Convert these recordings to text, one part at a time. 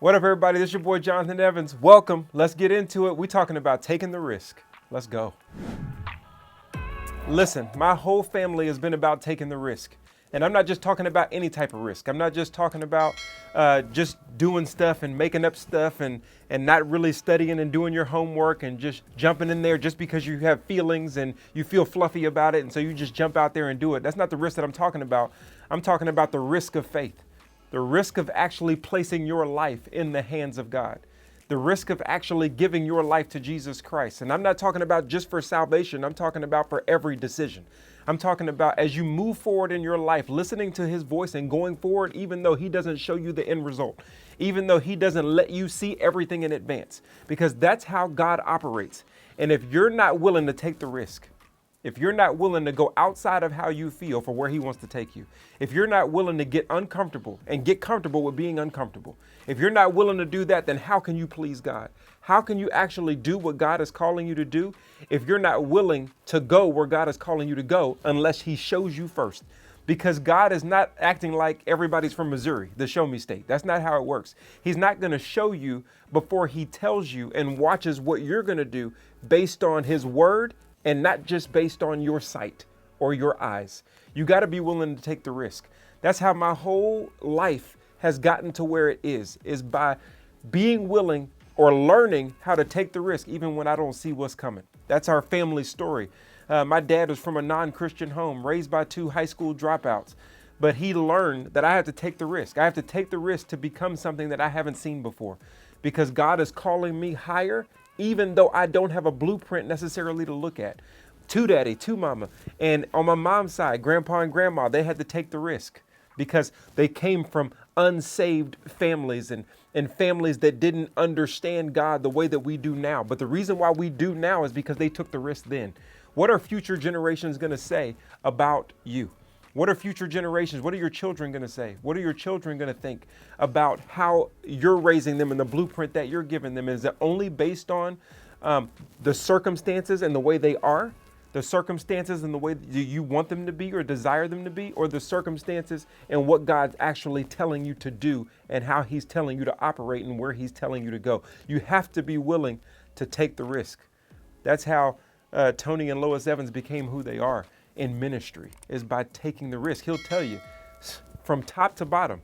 What up, everybody? This is your boy, Jonathan Evans. Welcome. Let's get into it. We're talking about taking the risk. Let's go. Listen, my whole family has been about taking the risk. And I'm not just talking about any type of risk. I'm not just talking about just doing stuff and making up stuff and not really studying and doing your homework and just jumping in there just because you have feelings and you feel fluffy about it. And so you just jump out there and do it. That's not the risk that I'm talking about. I'm talking about the risk of faith. The risk of actually placing your life in the hands of God. The risk of actually giving your life to Jesus Christ. And I'm not talking about just for salvation. I'm talking about for every decision. I'm talking about as you move forward in your life, listening to his voice and going forward, even though he doesn't show you the end result, even though he doesn't let you see everything in advance, because that's how God operates. And if you're not willing to take the risk, if you're not willing to go outside of how you feel for where he wants to take you, if you're not willing to get uncomfortable and get comfortable with being uncomfortable, if you're not willing to do that, then how can you please God? How can you actually do what God is calling you to do if you're not willing to go where God is calling you to go unless he shows you first? Because God is not acting like everybody's from Missouri, the show me state. That's not how it works. He's not going to show you before he tells you and watches what you're going to do based on his word and not just based on your sight or your eyes. You got to be willing to take the risk. That's how my whole life has gotten to where it is by being willing or learning how to take the risk even when I don't see what's coming. That's our family story. My dad was from a non-Christian home, raised by two high school dropouts, but he learned that I have to take the risk. I have to take the risk to become something that I haven't seen before, because God is calling me higher, even though I don't have a blueprint necessarily to look at. To daddy, to mama. And on my mom's side, grandpa and grandma, they had to take the risk because they came from unsaved families and families that didn't understand God the way that we do now. But the reason why we do now is because they took the risk then. What are future generations going to say about you? What are future generations? What are your children going to say? What are your children going to think about how you're raising them and the blueprint that you're giving them? Is it only based on the circumstances and the way they are? The circumstances and the way that you want them to be or desire them to be? Or the circumstances and what God's actually telling you to do and how he's telling you to operate and where he's telling you to go? You have to be willing to take the risk. That's how Tony and Lois Evans became who they are in ministry, is by taking the risk. He'll tell you from top to bottom.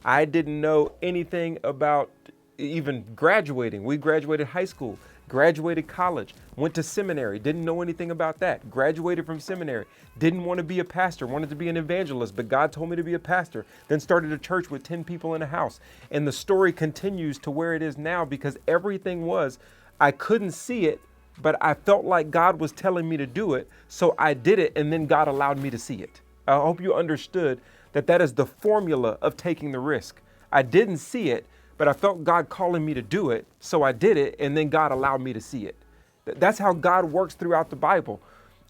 I didn't know anything about even graduating. We graduated high school, graduated college, went to seminary, didn't know anything about that, graduated from seminary, didn't want to be a pastor, wanted to be an evangelist, but God told me to be a pastor, then started a church with 10 people in a house. And the story continues to where it is now because everything was, I couldn't see it, but I felt like God was telling me to do it. So I did it. And then God allowed me to see it. I hope you understood that that is the formula of taking the risk. I didn't see it, but I felt God calling me to do it. So I did it. And then God allowed me to see it. That's how God works throughout the Bible.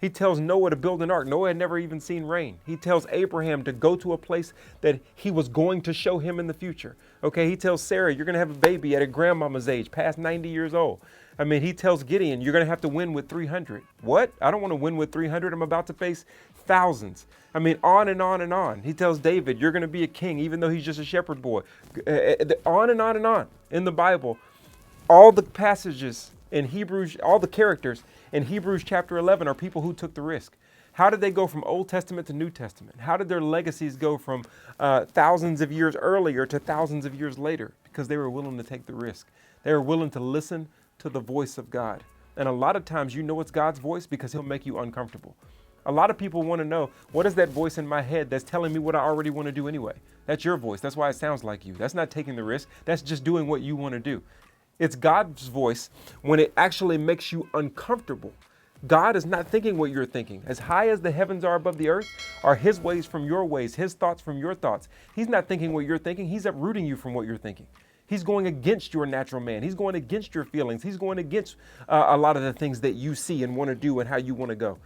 He tells Noah to build an ark. Noah had never even seen rain. He tells Abraham to go to a place that he was going to show him in the future. Okay, he tells Sarah, you're going to have a baby at a grandmama's age, past 90 years old. I mean, he tells Gideon, you're going to have to win with 300. What? I don't want to win with 300. I'm about to face thousands. I mean, on and on and on. He tells David, you're going to be a king, even though he's just a shepherd boy. On and on and on in the Bible. All the passages in Hebrews, all the characters in Hebrews chapter 11 are people who took the risk. How did they go from Old Testament to New Testament? How did their legacies go from thousands of years earlier to thousands of years later? Because they were willing to take the risk. They were willing to listen to the voice of God. And a lot of times you know it's God's voice because he'll make you uncomfortable. A lot of people want to know, what is that voice in my head that's telling me what I already want to do anyway? That's your voice. That's why it sounds like you. That's not taking the risk. That's just doing what you want to do. It's God's voice when it actually makes you uncomfortable. God is not thinking what you're thinking. As high as the heavens are above the earth are his ways from your ways, his thoughts from your thoughts. He's not thinking what you're thinking. He's uprooting you from what you're thinking. He's going against your natural man. He's going against your feelings. He's going against a lot of the things that you see and want to do and how you want to go.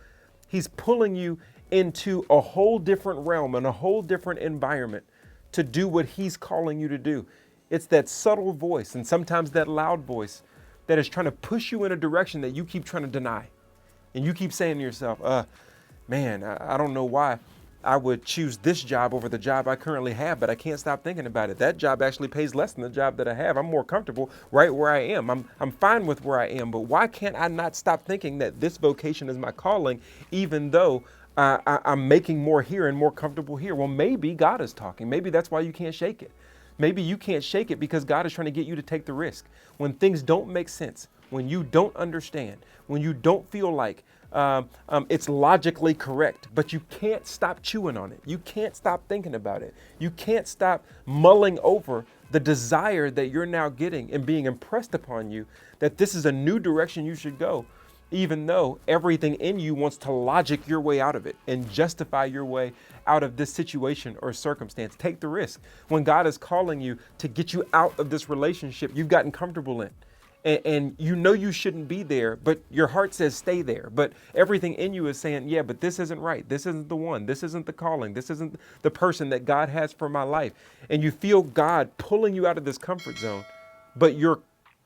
He's pulling you into a whole different realm and a whole different environment to do what he's calling you to do. It's that subtle voice and sometimes that loud voice that is trying to push you in a direction that you keep trying to deny. And you keep saying to yourself, man, I don't know why I would choose this job over the job I currently have, but I can't stop thinking about it. That job actually pays less than the job that I have. I'm more comfortable right where I am. I'm fine with where I am, but why can't I not stop thinking that this vocation is my calling, even though I'm making more here and more comfortable here? Well, maybe God is talking. Maybe that's why you can't shake it. Maybe you can't shake it because God is trying to get you to take the risk. When things don't make sense, when you don't understand, when you don't feel like it's logically correct, but you can't stop chewing on it. You can't stop thinking about it. You can't stop mulling over the desire that you're now getting and being impressed upon you that this is a new direction you should go, even though everything in you wants to logic your way out of it and justify your way out of this situation or circumstance. Take the risk. When God is calling you to get you out of this relationship you've gotten comfortable in, and you know you shouldn't be there, but your heart says stay there. But everything in you is saying, yeah, but this isn't right. This isn't the one. This isn't the calling. This isn't the person that God has for my life. And you feel God pulling you out of this comfort zone, but your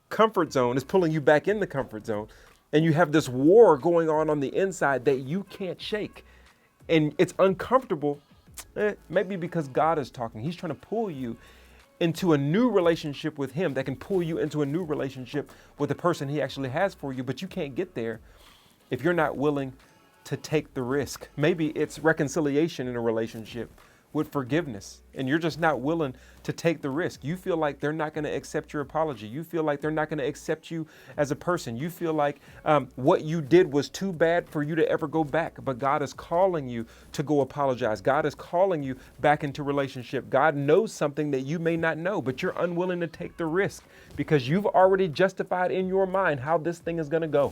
comfort zone is pulling you back in the comfort zone. And you have this war going on the inside that you can't shake. And it's uncomfortable, maybe because God is talking. He's trying to pull you into a new relationship with him that can pull you into a new relationship with the person he actually has for you. But you can't get there if you're not willing to take the risk. Maybe it's reconciliation in a relationship with forgiveness, and you're just not willing to take the risk. You feel like they're not going to accept your apology. You feel like they're not going to accept you as a person. You feel like what you did was too bad for you to ever go back. But God is calling you to go apologize. God is calling you back into relationship. God knows something that you may not know, but you're unwilling to take the risk because you've already justified in your mind how this thing is going to go.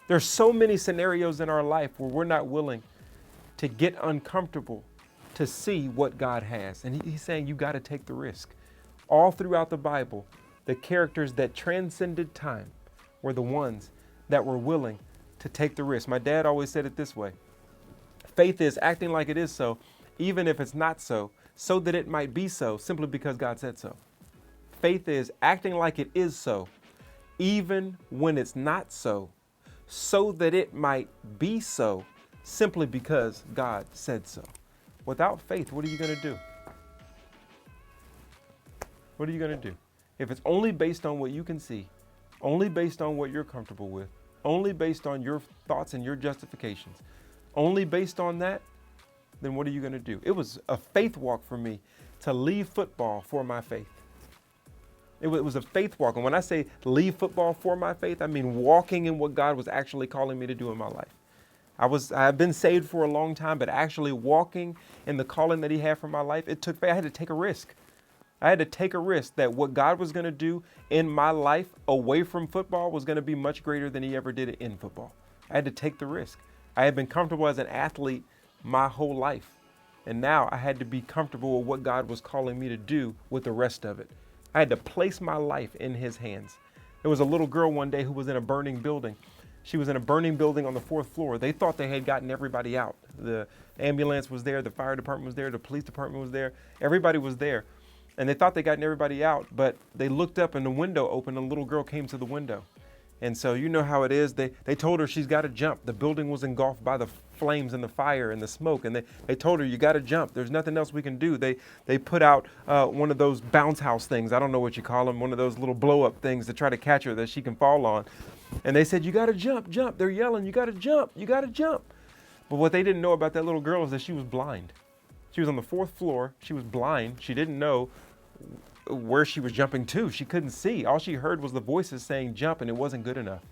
There's so many scenarios in our life where we're not willing to get uncomfortable to see what God has. And he's saying you got to take the risk. All throughout the Bible, the characters that transcended time were the ones that were willing to take the risk. My dad always said it this way: faith is acting like it is so, even if it's not so, so that it might be so, simply because God said so. Faith is acting like it is so, even when it's not so, so that it might be so, simply because God said so. Without faith, what are you going to do? What are you going to do? If it's only based on what you can see, only based on what you're comfortable with, only based on your thoughts and your justifications, only based on that, then what are you going to do? It was a faith walk for me to leave football for my faith. It was a faith walk. And when I say leave football for my faith, I mean walking in what God was actually calling me to do in my life. I've been saved for a long time, but actually walking in the calling that he had for my life, it took faith. I had to take a risk. I had to take a risk that what God was going to do in my life away from football was going to be much greater than he ever did it in football. I had to take the risk. I had been comfortable as an athlete my whole life. And now I had to be comfortable with what God was calling me to do with the rest of it. I had to place my life in his hands. There was a little girl one day who was in a burning building. She was in a burning building on the 4th floor. They thought they had gotten everybody out. The ambulance was there, the fire department was there, the police department was there. Everybody was there. And they thought they gotten everybody out, but they looked up and the window opened and a little girl came to the window. And so you know how it is. They told her she's got to jump. The building was engulfed by the flames and the fire and the smoke. And they told her, you got to jump. There's nothing else we can do. They put out one of those bounce house things. I don't know what you call them. One of those little blow up things to try to catch her that she can fall on. And they said, you got to jump, jump. They're yelling, you got to jump, you got to jump. But what they didn't know about that little girl is that she was blind. She was on the 4th floor. She was blind. She didn't know where she was jumping to. She couldn't see. All she heard was the voices saying jump, and it wasn't good enough.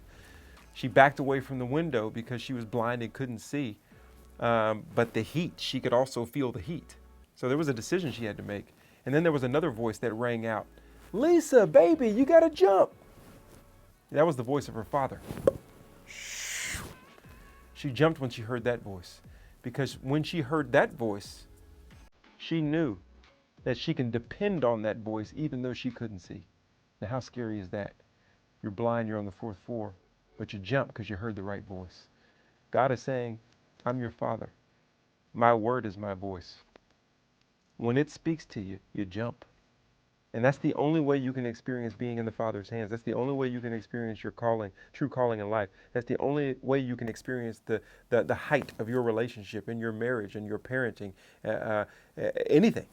She backed away from the window because she was blind and couldn't see. But the heat, she could also feel the heat. So there was a decision she had to make. And then there was another voice that rang out, Lisa, baby, you got to jump. That was the voice of her father. She jumped when she heard that voice, because when she heard that voice, she knew that she can depend on that voice even though she couldn't see. Now, how scary is that? You're blind, you're on the 4th floor, but you jump because you heard the right voice. God is saying, I'm your father. My word is my voice. When it speaks to you, you jump. And that's the only way you can experience being in the Father's hands. That's the only way you can experience your calling, true calling in life. That's the only way you can experience the height of your relationship and your marriage and your parenting, uh, uh, anything,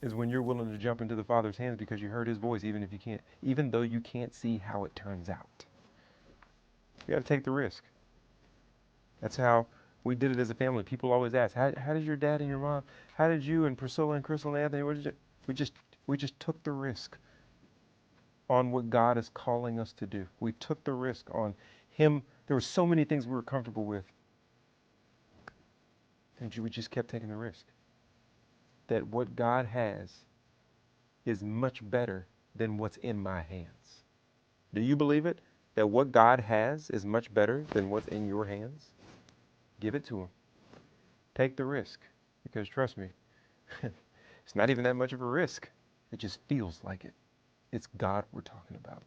is when you're willing to jump into the Father's hands because you heard His voice, even though you can't see how it turns out. You got to take the risk. That's how we did it as a family. People always ask, how did your dad and your mom, how did you and Priscilla and Crystal and Anthony, what did you? We just, we just took the risk on what God is calling us to do. We took the risk on Him. There were so many things we were comfortable with, and we just kept taking the risk. That what God has is much better than what's in my hands. Do you believe it? That what God has is much better than what's in your hands? Give it to Him. Take the risk. Because trust me, it's not even that much of a risk. It just feels like it. It's God we're talking about.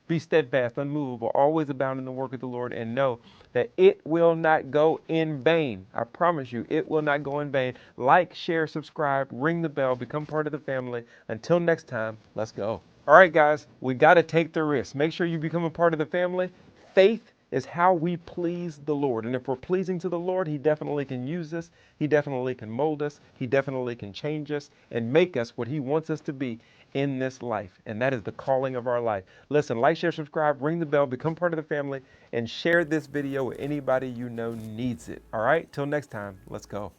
Be steadfast, unmovable, always abound in the work of the Lord, and know that it will not go in vain. I promise you, it will not go in vain. Like, share, subscribe, ring the bell, become part of the family. Until next time, let's go. All right, guys, we got to take the risk. Make sure you become a part of the family. Faith is how we please the Lord. And if we're pleasing to the Lord, He definitely can use us. He definitely can mold us. He definitely can change us and make us what He wants us to be in this life. And that is the calling of our life. Listen, like, share, subscribe, ring the bell, become part of the family, and share this video with anybody you know needs it. All right, till next time, let's go.